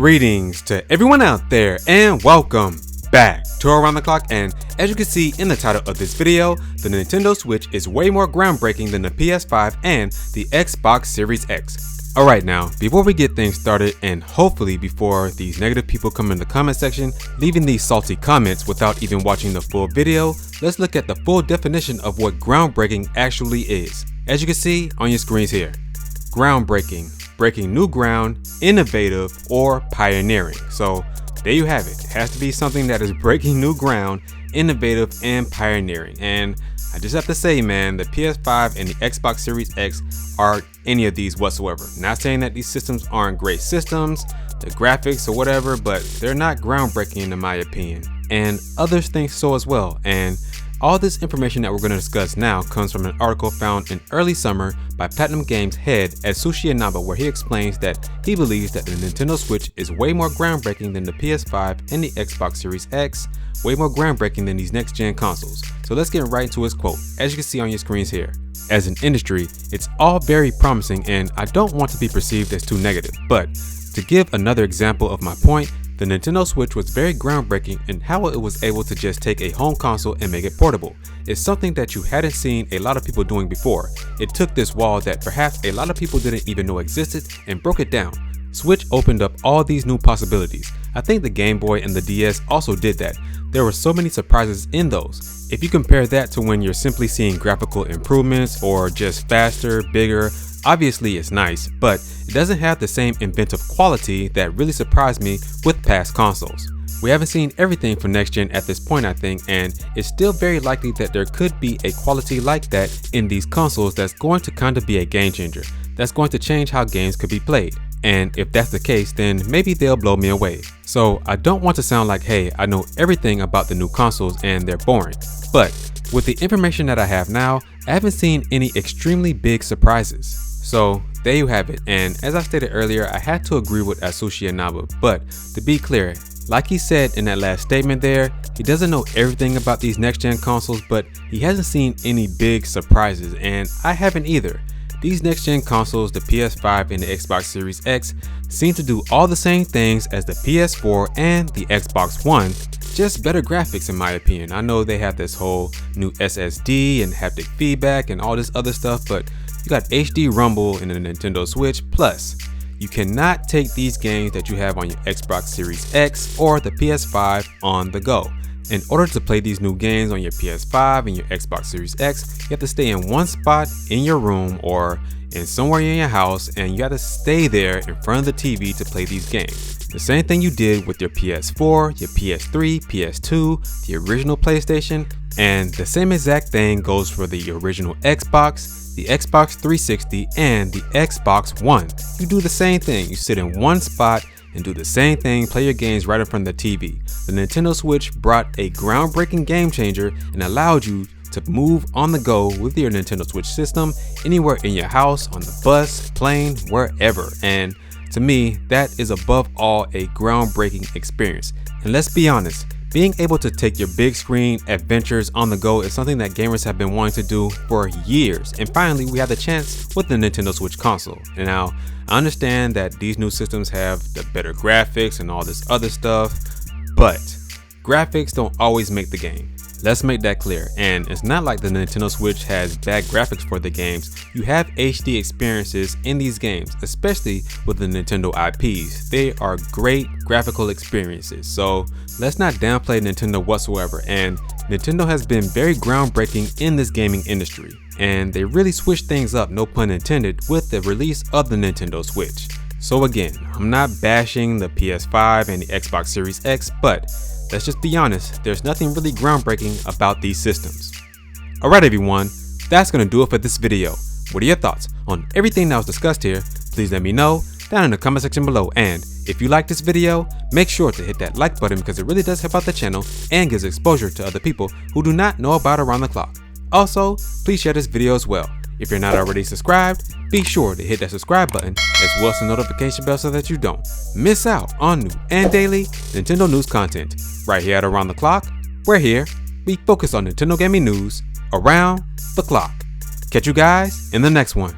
Greetings to everyone out there and welcome back to Around the Clock. And as you can see in the title of this video, the Nintendo Switch is way more groundbreaking than the PS5 and the Xbox Series X. Alright, now before we get things started, and hopefully before these negative people come in the comment section leaving these salty comments without even watching the full video, let's look at the full definition of what groundbreaking actually is. As you can see on your screens here, groundbreaking, breaking new ground, innovative, or pioneering. So there you have it. It has to be something that is breaking new ground, innovative, and pioneering. And I just have to say, man, the PS5 and the Xbox Series X aren't any of these whatsoever. Not saying that these systems aren't great systems, the graphics or whatever, but they're not groundbreaking in my opinion. And others think so as well. And all this information that we're going to discuss now comes from an article found in early summer by Platinum Games head Atsushi Inaba, where he explains that he believes that the Nintendo Switch is way more groundbreaking than the PS5 and the Xbox Series X, way more groundbreaking than these next gen consoles. So let's get right into his quote. As you can see on your screens here, as an industry, it's all very promising and I don't want to be perceived as too negative, but to give another example of my point, the Nintendo Switch was very groundbreaking in how it was able to just take a home console and make it portable. It's something that you hadn't seen a lot of people doing before. It took this wall that perhaps a lot of people didn't even know existed and broke it down. Switch opened up all these new possibilities. I think the Game Boy and the DS also did that. There were so many surprises in those. If you compare that to when you're simply seeing graphical improvements or just faster, bigger, obviously it's nice, but it doesn't have the same inventive quality that really surprised me with past consoles. We haven't seen everything from next gen at this point, I think, and it's still very likely that there could be a quality like that in these consoles that's going to kind of be a game changer, that's going to change how games could be played. And if that's the case, then maybe they'll blow me away. So I don't want to sound like, hey, I know everything about the new consoles and they're boring, but with the information that I have now, I haven't seen any extremely big surprises. So there you have it, and as I stated earlier, I had to agree with Atsushi Inaba, but to be clear, like he said in that last statement there, he doesn't know everything about these next gen consoles, but he hasn't seen any big surprises, and I haven't either. These next gen consoles, the PS5 and the Xbox Series X, seem to do all the same things as the PS4 and the Xbox One, just better graphics in my opinion. I know they have this whole new SSD and haptic feedback and all this other stuff, but you got HD Rumble in the Nintendo Switch, plus you cannot take these games that you have on your Xbox Series X or the PS5 on the go. In order to play these new games on your PS5 and your Xbox Series X, you have to stay in one spot in your room or in somewhere in your house, and you got to stay there in front of the TV to play these games. The same thing you did with your PS4, your PS3, PS2, the original PlayStation, and the same exact thing goes for the original Xbox, the Xbox 360, and the Xbox One. You do the same thing. You sit in one spot and do the same thing, play your games right in front of the TV. The Nintendo Switch brought a groundbreaking game changer and allowed you to move on the go with your Nintendo Switch system anywhere in your house, on the bus, plane, wherever. And to me, that is above all a groundbreaking experience. And let's be honest, being able to take your big screen adventures on the go is something that gamers have been wanting to do for years, and finally we had the chance with the Nintendo Switch console. And now I understand that these new systems have the better graphics and all this other stuff, but graphics don't always make the game. Let's make that clear. And it's not like the Nintendo Switch has bad graphics for the games. You have HD experiences in these games, especially with the Nintendo IPs. They are great graphical experiences. So let's not downplay Nintendo whatsoever. And Nintendo has been very groundbreaking in this gaming industry. And they really switched things up, no pun intended, with the release of the Nintendo Switch. So again, I'm not bashing the PS5 and the Xbox Series X, but let's just be honest, there's nothing really groundbreaking about these systems. Alright everyone, that's gonna do it for this video. What are your thoughts on everything that was discussed here? Please let me know down in the comment section below, and if you like this video, make sure to hit that like button because it really does help out the channel and gives exposure to other people who do not know about Around the Clock. Also, please share this video as well. If you're not already subscribed, be sure to hit that subscribe button as well as the notification bell so that you don't miss out on new and daily Nintendo news content. Right here at Around the Clock, we're here, we focus on Nintendo gaming news around the clock. Catch you guys in the next one.